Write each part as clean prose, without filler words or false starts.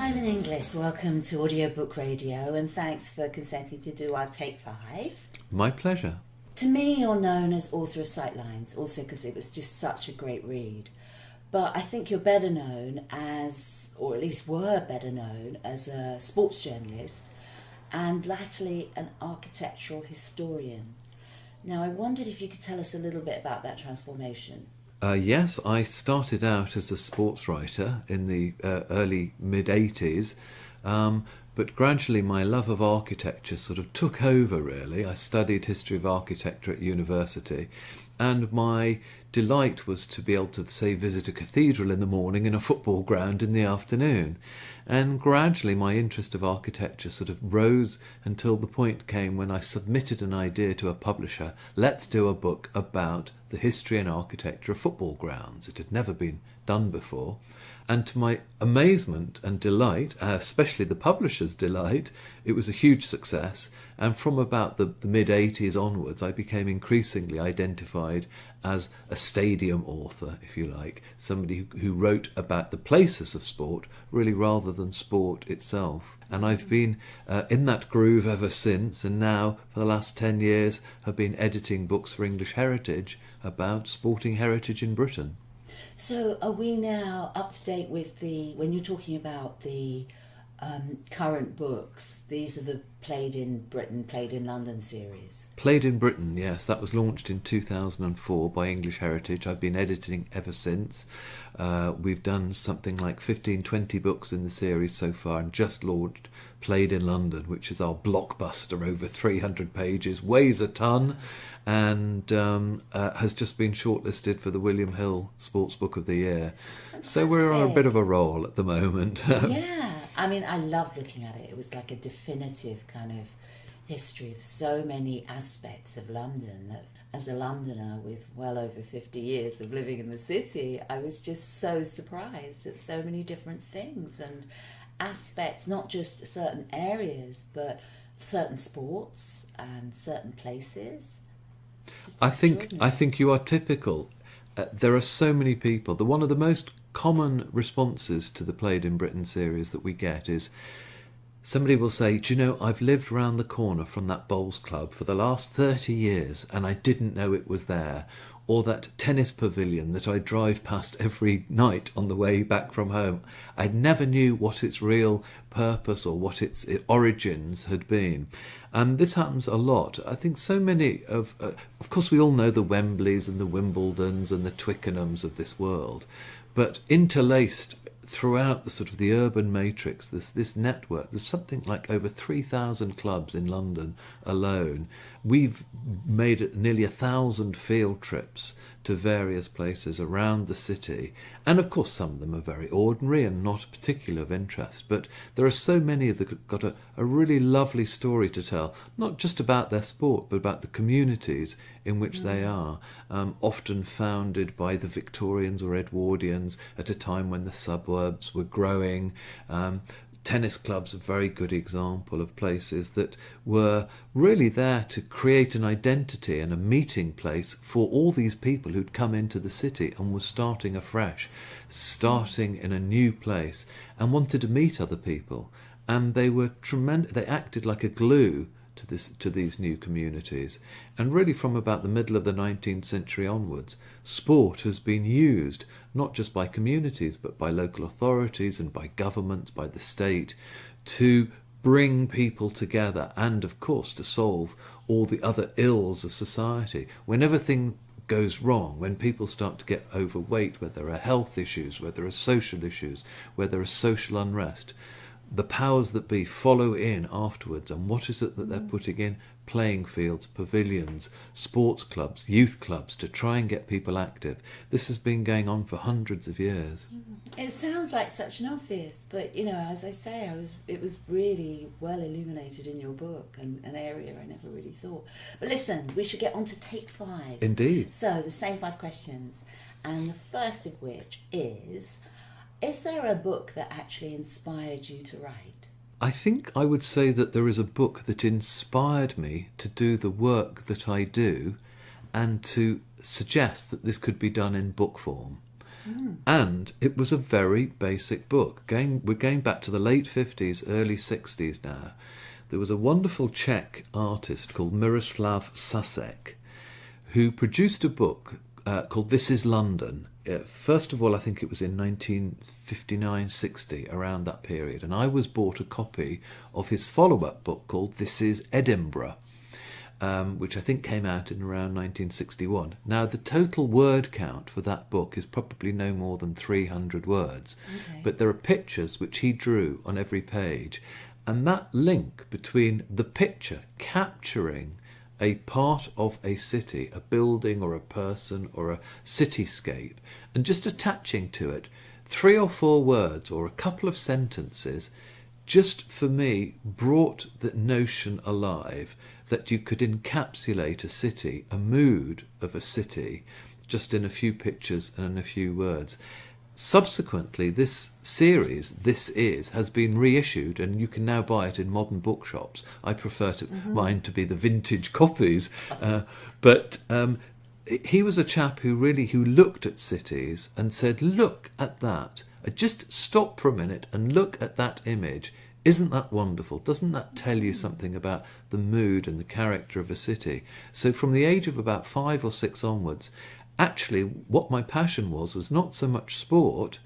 Simon Inglis, welcome to Audiobook Radio, and thanks for consenting to do our Take 5. My pleasure. To me, you're known as author of Sightlines, also because it was just such a great read. But I think you're better known as, or at least were better known, as a sports journalist and latterly an architectural historian. Now, I wondered if you could tell us a little bit about that transformation. Yes, I started out as a sports writer in the early mid-80s, but gradually my love of architecture sort of took over, really. I studied history of architecture at university, and my delight was to be able to, say, visit a cathedral in the morning and a football ground in the afternoon. And gradually my interest of architecture sort of rose until the point came when I submitted an idea to a publisher: let's do a book about the history and architecture of football grounds. It had never been done before. And to my amazement and delight, especially the publisher's delight, it was a huge success. And from about the mid-80s onwards, I became increasingly identified as a stadium author, if you like, somebody who wrote about the places of sport, really, rather than sport itself. And I've been in that groove ever since, and now, for the last 10 years, have been editing books for English Heritage about sporting heritage in Britain. So are we now up to date with when you're talking about the current books, these are the Played in Britain, Played in London series? Played in Britain, yes. That was launched in 2004 by English Heritage. I've been editing ever since. We've done something like 15-20 books in the series so far, and just launched Played in London, which is our blockbuster, over 300 pages, weighs a ton, and has just been shortlisted for the William Hill Sports Book of the Year. Fantastic. So we're on a bit of a roll at the moment. Yeah, I mean, I loved looking at it. It was like a definitive kind of history of so many aspects of London that, as a Londoner with well over 50 years of living in the city, I was just so surprised at so many different things and aspects, not just certain areas, but certain sports and certain places. I think you are typical. There are so many people. One of the most common responses to the Played in Britain series that we get is somebody will say, do you know, I've lived round the corner from that bowls club for the last 30 years and I didn't know it was there. Or that tennis pavilion that I drive past every night on the way back from home. I never knew what its real purpose or what its origins had been. And this happens a lot. I think so many of course we all know the Wembleys and the Wimbledons and the Twickenhams of this world, but interlaced throughout the sort of the urban matrix, this network, there's something like over 3,000 clubs in London alone. We've made nearly 1,000 field trips to various places around the city, and of course some of them are very ordinary and not particularly of interest, but there are so many that have got a really lovely story to tell, not just about their sport but about the communities in which they are, often founded by the Victorians or Edwardians at a time when the suburbs were growing. Tennis clubs are a very good example of places that were really there to create an identity and a meeting place for all these people who'd come into the city and were starting afresh, starting in a new place and wanted to meet other people. And they were tremendous. They acted like a glue to these new communities. And really from about the middle of the 19th century onwards, sport has been used not just by communities but by local authorities and by governments, by the state, to bring people together and of course to solve all the other ills of society. When everything goes wrong, when people start to get overweight, where there are health issues, where there are social issues, where there is social unrest, the powers that be follow in afterwards. And what is it that they're putting in? Playing fields, pavilions, sports clubs, youth clubs, to try and get people active. This has been going on for hundreds of years. It sounds like such an obvious, but you know, as I say, it was really well illuminated in your book, and an area I never really thought. But listen, we should get on to Take 5. Indeed. So the same 5 questions, and the first of which is there a book that actually inspired you to write? I think I would say that there is a book that inspired me to do the work that I do and to suggest that this could be done in book form. And it was a very basic book. We're going back to the late 50s, early 60s now. There was a wonderful Czech artist called Miroslav Sasek who produced a book called This is London. First of all, I think it was in 1959-60, around that period. And I was bought a copy of his follow-up book called This is Edinburgh, which I think came out in around 1961. Now, the total word count for that book is probably no more than 300 words. Okay. But there are pictures which he drew on every page. And that link between the picture capturing a part of a city, a building or a person or a cityscape, and just attaching to it 3 or 4 words or a couple of sentences, just for me brought the notion alive that you could encapsulate a city, a mood of a city, just in a few pictures and in a few words. Subsequently, this series, This Is, has been reissued, and you can now buy it in modern bookshops. I prefer mine to be the vintage copies. But he was a chap who looked at cities and said, look at that. Just stop for a minute and look at that image. Isn't that wonderful? Doesn't that tell you something about the mood and the character of a city? So from the age of about 5 or 6 onwards, actually, what my passion was not so much sport,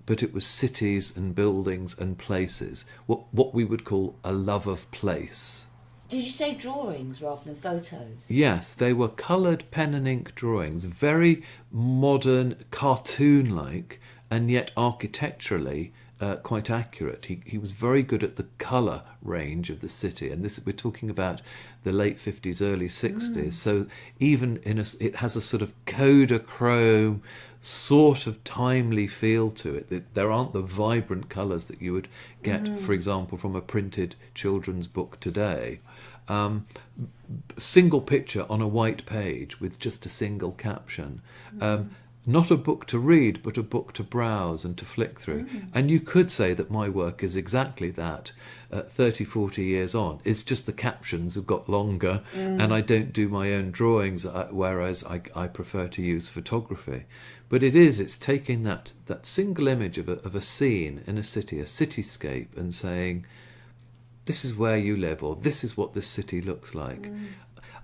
but it was cities and buildings and places, what we would call a love of place. Did you say drawings rather than photos? Yes, they were coloured pen and ink drawings, very modern, cartoon-like, and yet architecturally quite accurate. He was very good at the colour range of the city, and this we're talking about the late 50s, early 60s. So even it has a sort of Kodachrome sort of timely feel to it. There aren't the vibrant colours that you would get, for example, from a printed children's book today. Single picture on a white page with just a single caption. Not a book to read, but a book to browse and to flick through. And you could say that my work is exactly that, 30, 40 years on. It's just the captions have got longer, and I don't do my own drawings, whereas I prefer to use photography. But it's taking that single image of a scene in a city, a cityscape, and saying, this is where you live, or this is what this city looks like.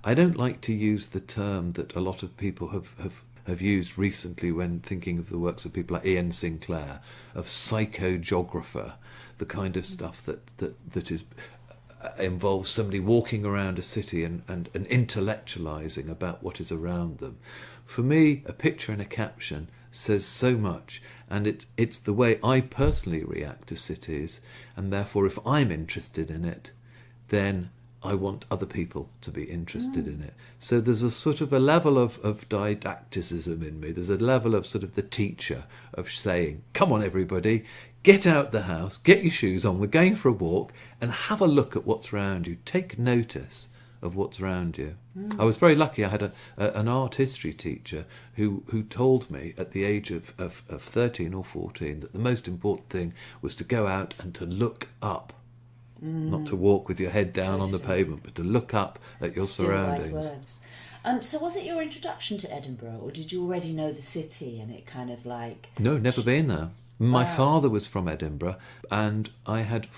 I don't like to use the term that a lot of people have used recently when thinking of the works of people like Ian Sinclair, of psychogeographer, the kind of stuff that is involves somebody walking around a city and intellectualizing about what is around them. For me, a picture and a caption says so much, and it's the way I personally react to cities, and therefore if I'm interested in it, then I want other people to be interested in it. So there's a sort of a level of didacticism in me. There's a level of sort of the teacher of saying, come on everybody, get out the house, get your shoes on, we're going for a walk, and have a look at what's around you. Take notice of what's around you. I was very lucky. I had an art history teacher who told me at the age of 13 or 14 that the most important thing was to go out and to look up. Not to walk with your head down on the pavement, but to look up at your surroundings. Wise words. So was it your introduction to Edinburgh, or did you already know the city and it kind of like... No, never been there. My father was from Edinburgh, and I had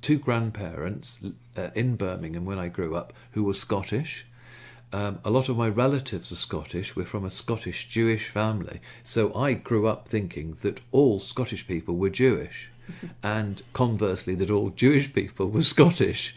2 grandparents in Birmingham when I grew up who were Scottish. A lot of my relatives were Scottish. We're from a Scottish Jewish family. So I grew up thinking that all Scottish people were Jewish. And conversely, that all Jewish people were Scottish.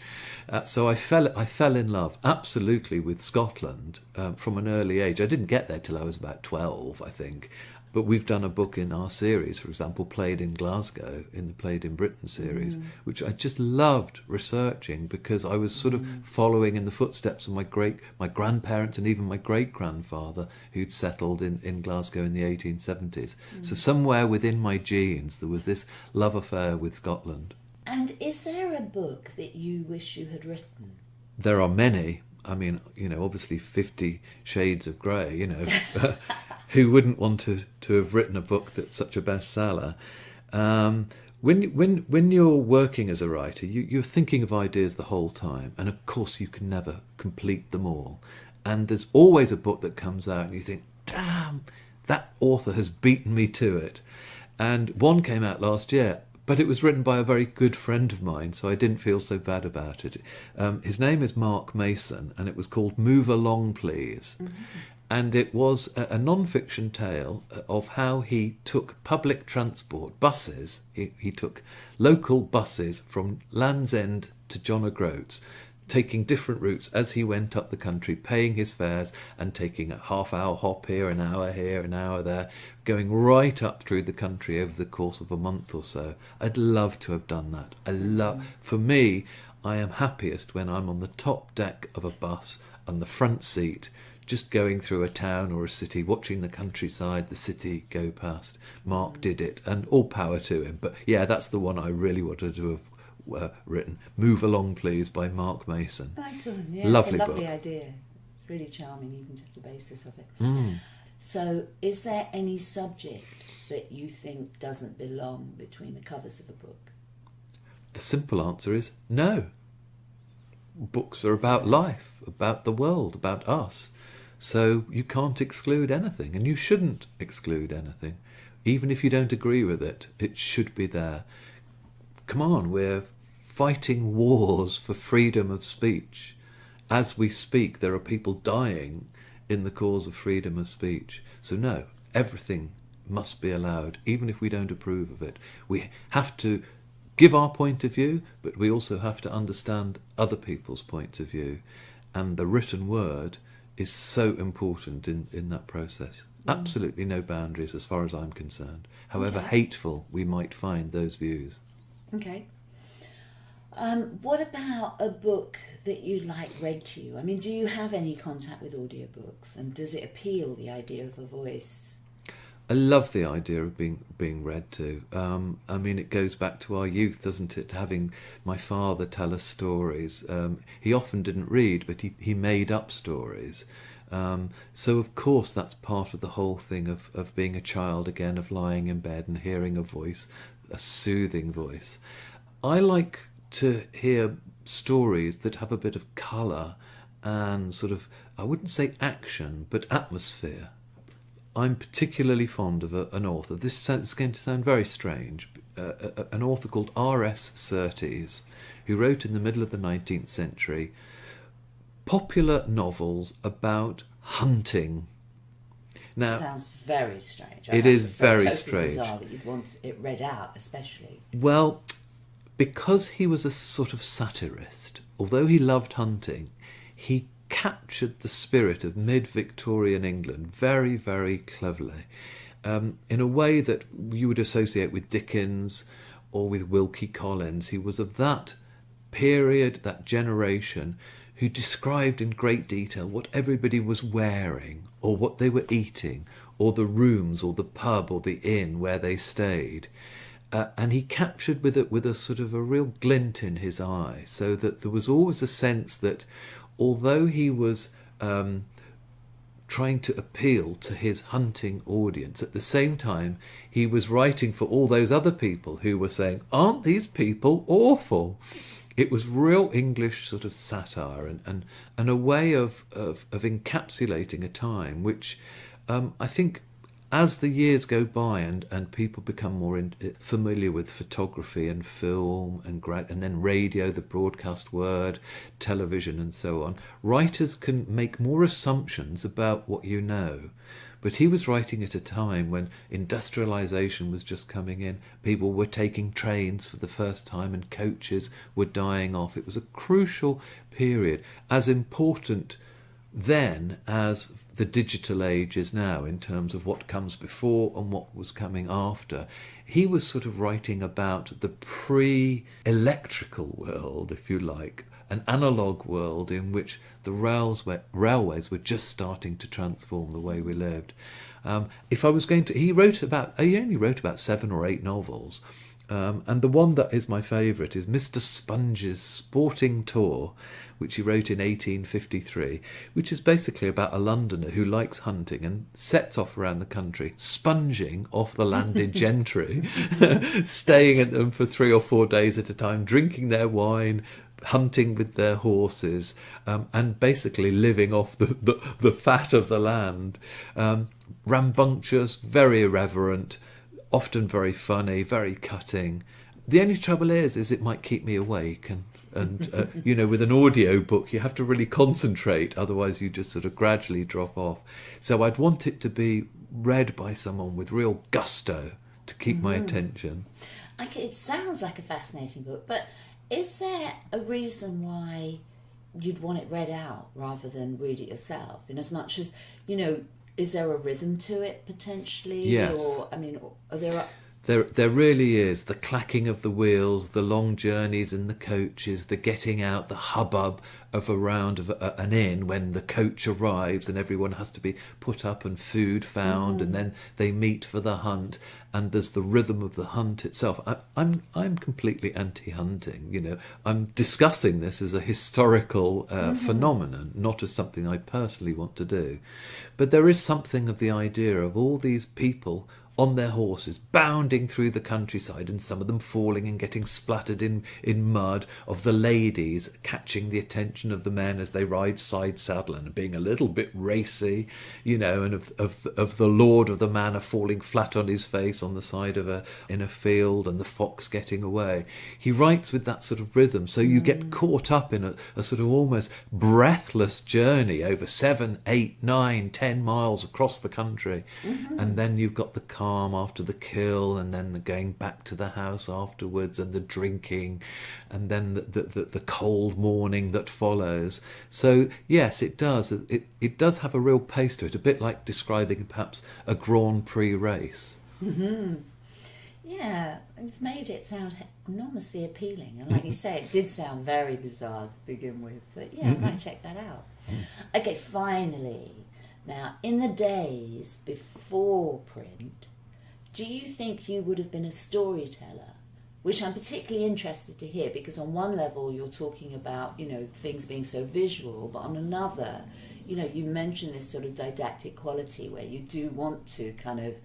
So I fell in love absolutely with Scotland from an early age. I didn't get there till I was about 12, I think. But we've done a book in our series, for example, Played in Glasgow, in the Played in Britain series, which I just loved researching because I was sort of following in the footsteps of my grandparents and even my great-grandfather who'd settled in Glasgow in the 1870s. So somewhere within my genes there was this love affair with Scotland. And is there a book that you wish you had written? There are many. I mean, obviously 50 Shades of Grey, who wouldn't want to have written a book that's such a bestseller? When you're working as a writer, you're thinking of ideas the whole time, and of course you can never complete them all. And there's always a book that comes out and you think, damn, that author has beaten me to it. And one came out last year, but it was written by a very good friend of mine, so I didn't feel so bad about it. His name is Mark Mason, and it was called Move Along, Please. Mm-hmm. And it was a non-fiction tale of how he took public transport, buses. He took local buses from Land's End to John O'Groats, taking different routes as he went up the country, paying his fares and taking a half-hour hop here, an hour there, going right up through the country over the course of a month or so. I'd love to have done that. For me, I am happiest when I'm on the top deck of a bus on the front seat, just going through a town or a city, watching the countryside, the city go past. Mark did it, and all power to him. But yeah, that's the one I really wanted to have written. Move Along, Please, by Mark Mason. Nice one. Yeah, lovely it's a lovely book. idea. It's really charming, even just the basis of it. Mm. So is there any subject that you think doesn't belong between the covers of a book? The simple answer is no. Books are about life, about the world, about us. So you can't exclude anything, and you shouldn't exclude anything. Even if you don't agree with it, it should be there. Come on, we're fighting wars for freedom of speech. As we speak, there are people dying in the cause of freedom of speech. So no, everything must be allowed, even if we don't approve of it. We have to give our point of view, but we also have to understand other people's points of view. And the written word is so important in that process. Absolutely no boundaries as far as I'm concerned, however hateful we might find those views. Okay. What about a book that you'd like read to you? I mean, do you have any contact with audiobooks, and does it appeal, the idea of a voice? I love the idea of being read to. I mean, it goes back to our youth, doesn't it? Having my father tell us stories. He often didn't read, but he made up stories. So, of course, that's part of the whole thing of being a child again, of lying in bed and hearing a voice, a soothing voice. I like to hear stories that have a bit of colour and sort of, I wouldn't say action, but atmosphere. I'm particularly fond of an author. This is going to sound very strange. An author called R.S. Surtees, who wrote in the middle of the 19th century popular novels about hunting. Now, sounds very strange. It is very totally strange. Bizarre that you'd want it read out, especially. Well, because he was a sort of satirist, although he loved hunting, he captured the spirit of mid-Victorian England very, very cleverly, in a way that you would associate with Dickens or with Wilkie Collins. He was of that period, that generation, who described in great detail what everybody was wearing, or what they were eating, or the rooms, or the pub, or the inn where they stayed. And he captured with a sort of a real glint in his eye, so that there was always a sense that although he was trying to appeal to his hunting audience, at the same time he was writing for all those other people who were saying, aren't these people awful? It was real English sort of satire and a way of encapsulating a time which I think, as the years go by and people become more familiar with photography and film and then radio, the broadcast word, television and so on, writers can make more assumptions about what you know. But he was writing at a time when industrialisation was just coming in. People were taking trains for the first time and coaches were dying off. It was a crucial period, as important then as the digital age is now in terms of what comes before and what was coming after. He was sort of writing about the pre-electrical world, if you like, an analogue world in which the railways were just starting to transform the way we lived. If I was going to, he only wrote about 7 or 8 novels. And the one that is my favourite is Mr. Sponge's Sporting Tour, which he wrote in 1853, which is basically about a Londoner who likes hunting and sets off around the country, sponging off the landed gentry, staying at them for 3 or 4 days at a time, drinking their wine, hunting with their horses, and basically living off the fat of the land. rambunctious, very irreverent, often very funny, very cutting. The only trouble is it might keep me awake, and you know, with an audio book you have to really concentrate, otherwise you just sort of gradually drop off. So I'd want it to be read by someone with real gusto to keep my attention. It sounds like a fascinating book, but is there a reason why you'd want it read out rather than read it yourself? In as much as, you know, is there a rhythm to it potentially? Yes. Or, I mean, are there... There really is. The clacking of the wheels, the long journeys in the coaches, the getting out, the hubbub of a round of an inn when the coach arrives and everyone has to be put up and food found, and then they meet for the hunt, and there's the rhythm of the hunt itself. I'm completely anti-hunting. You know, I'm discussing this as a historical phenomenon, not as something I personally want to do. But there is something of the idea of all these people on their horses, bounding through the countryside, and some of them falling and getting splattered in mud, of the ladies catching the attention of the men as they ride side saddle and being a little bit racy, you know, and of the lord of the manor falling flat on his face on the side of in a field, and the fox getting away. He writes with that sort of rhythm, so you get caught up in a sort of almost breathless journey over 7, 8, 9, 10 miles across the country, and then you've got the calm after the kill, and then the going back to the house afterwards, and the drinking, and then the cold morning that follows. So yes, it does. It does have a real pace to it, a bit like describing perhaps a Grand Prix race. Yeah, you've made it sound enormously appealing, and like you say, it did sound very bizarre to begin with, but yeah, I might check that out. Okay, finally, now in the days before print, do you think you would have been a storyteller? Which I'm particularly interested to hear, because on one level you're talking about, you know, things being so visual, but on another, you know, you mentioned this sort of didactic quality where you do want to kind of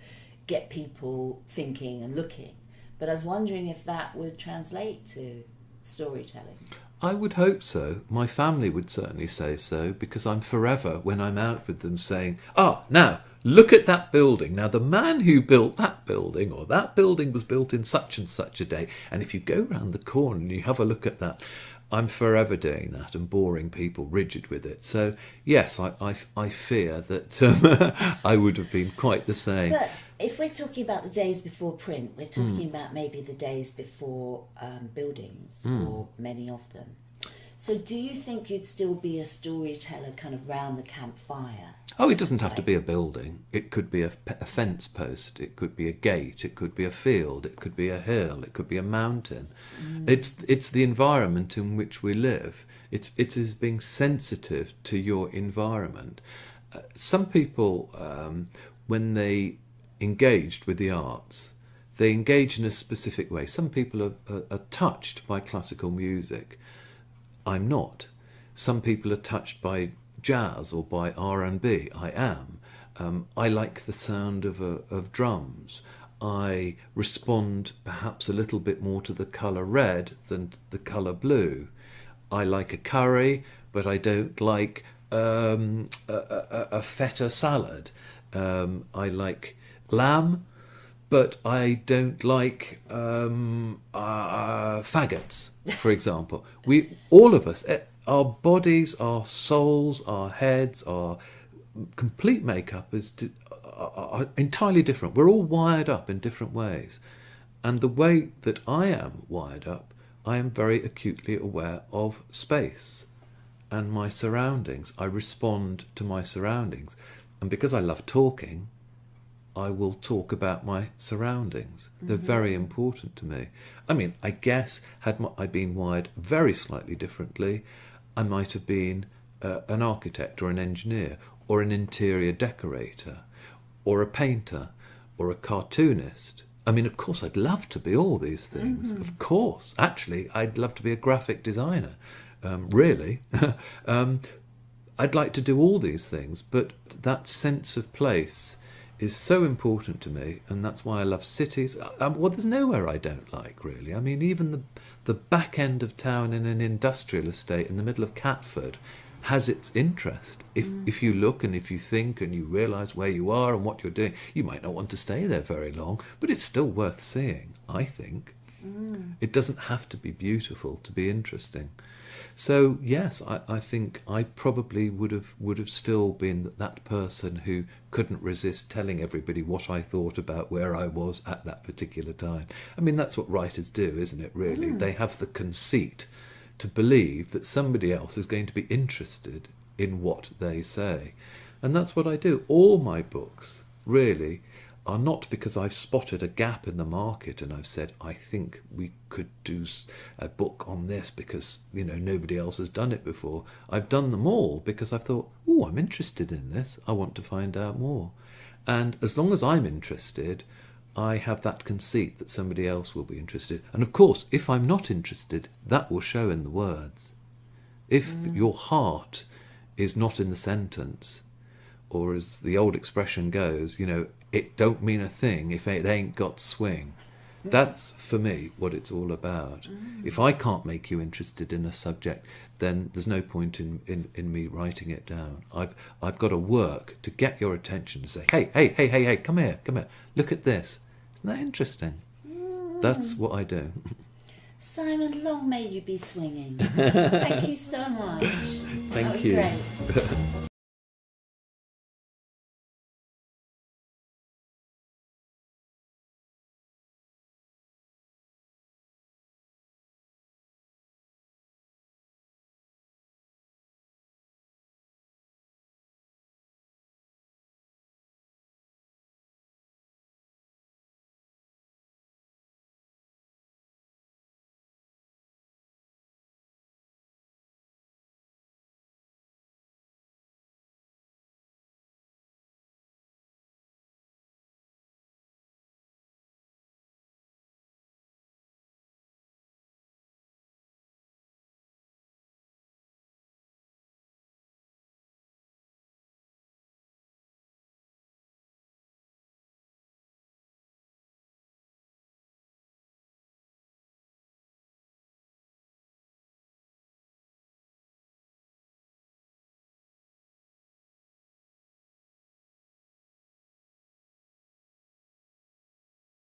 get people thinking and looking. But I was wondering if that would translate to storytelling. I would hope so. My family would certainly say so, because I'm forever, when I'm out with them, saying, now, look at that building. Now, the man who built that building, or that building was built in such and such a day, and if you go round the corner and you have a look at that, I'm forever doing that and boring people rigid with it. So, yes, I fear that I would have been quite the same. But if we're talking about the days before print, we're talking about maybe the days before buildings, or many of them. So do you think you'd still be a storyteller kind of round the campfire? Oh, it doesn't have to be a building. It could be a fence post. It could be a gate. It could be a field. It could be a hill. It could be a mountain. It's the environment in which we live. It is being sensitive to your environment. Some people, when they engaged with the arts, they engage in a specific way. Some people are touched by classical music. I'm not. Some people are touched by jazz or by R&B. I am. I like the sound of drums. I respond perhaps a little bit more to the colour red than the colour blue. I like a curry, but I don't like a feta salad. I like lamb, but I don't like faggots, for example. All of us, our bodies, our souls, our heads, our complete makeup are entirely different. We're all wired up in different ways. And the way that I am wired up, I am very acutely aware of space and my surroundings. I respond to my surroundings. And because I love talking, I will talk about my surroundings. They're very important to me. I mean, I guess had I been wired very slightly differently, I might have been an architect or an engineer or an interior decorator or a painter or a cartoonist. I mean, of course, I'd love to be all these things. Of course. Actually, I'd love to be a graphic designer. Really. I'd like to do all these things, but that sense of place is so important to me, and that's why I love cities. Well, there's nowhere I don't like, really. I mean, even the back end of town in an industrial estate in the middle of Catford has its interest. If you look and if you think and you realise where you are and what you're doing, you might not want to stay there very long, but it's still worth seeing, I think. It doesn't have to be beautiful to be interesting. So yes, I think I probably would have still been that person who couldn't resist telling everybody what I thought about where I was at that particular time. I mean, that's what writers do, isn't it, really? They have the conceit to believe that somebody else is going to be interested in what they say. And that's what I do. All my books, really, are not because I've spotted a gap in the market and I've said, I think we could do a book on this because, you know, nobody else has done it before. I've done them all because I've thought, oh, I'm interested in this. I want to find out more. And as long as I'm interested, I have that conceit that somebody else will be interested. And of course, if I'm not interested, that will show in the words. If your heart is not in the sentence, or as the old expression goes, you know, it don't mean a thing if it ain't got swing. That's, for me, what it's all about. If I can't make you interested in a subject, then there's no point in me writing it down. I've got to work to get your attention, to say, hey, come here, look at this. Isn't that interesting? That's what I do. Simon, long may you be swinging. Thank you so much. Thank that was you. Great.